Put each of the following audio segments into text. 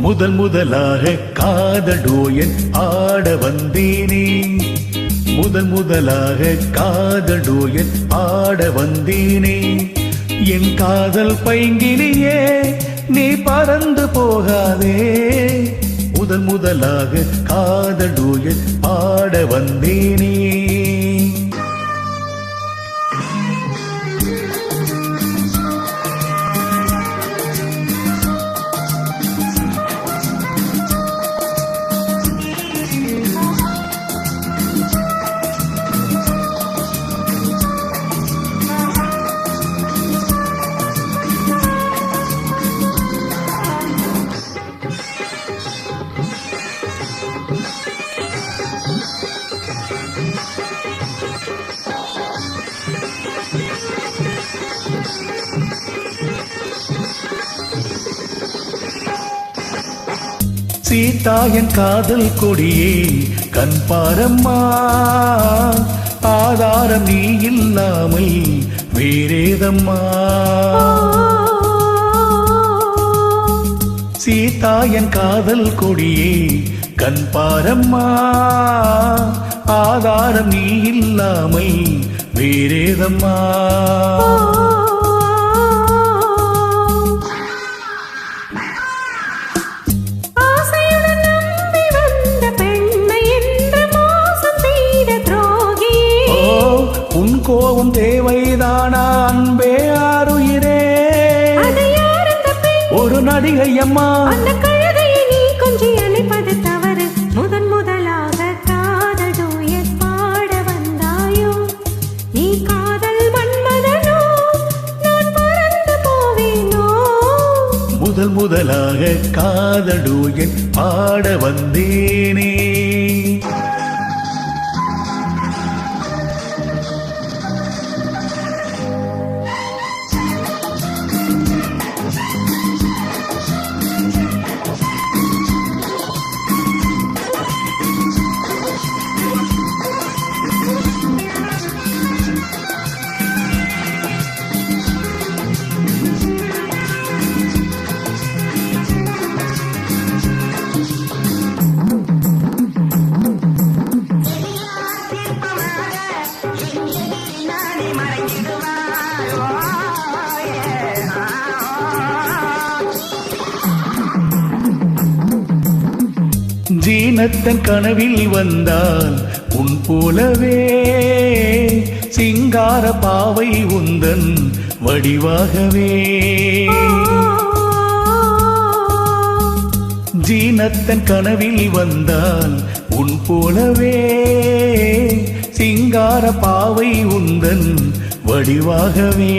முதல் முதலாக காதடோயன் ஆட வந்தேனே, முதல் முதலாக காதடோயன் ஆட வந்தேனே. என் காதல் பைங்கிலியே நீ பறந்து போகாதே, முதல் முதலாக காதடோயன் ஆட வந்தேனே. சீதா என் காதல் கொடியே கண் பாரம்மா, ஆதாரம் நீ இல்லாமல் வேறேதம்மா. சீதா என் காதல் கொடியே கண் பாரம்மா, ஆதாரம் நீ இல்லாமல் வேறேதம்மா. கோபம் தேவைதானா அன்பே ஆருயிரே, ஒரு நடிகை அம்மா அந்த கழுதையை நீ கொஞ்சம் அழைப்பது தவறு. முதன் முதலாக காதல் டூயட் பாட வந்தாயோ, நீ காதல் மன்மதனோ நான் பறந்து போவேனோ. முதல் முதலாக காதல் டூயட் பாட வந்தேனே. ஜீனத்தன் கனவில் வந்தால் உன் போலவே, சிங்கார பாவை உந்தன் வடிவாகவே. ஜீனத்தன் கனவில் வந்தால் உன் போலவே, சிங்கார பாவை உந்தன் வடிவாகவே.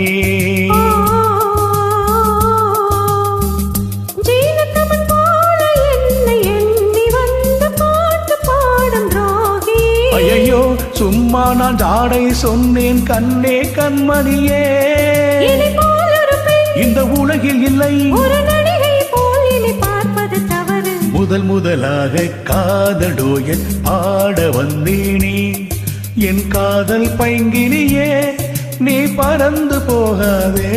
சும்மா நான் ஜாடை சொன்னேன் கண்ணே கண்மணியே, இந்த உலகில் இல்லை ஒரு நடிகை போல் இனி பார்ப்பது தவறு. முதல் முதலாக காதல் டூயட் ஆட வந்தேனே, என் காதல் பைங்கிலியே நீ பறந்து போகாதே.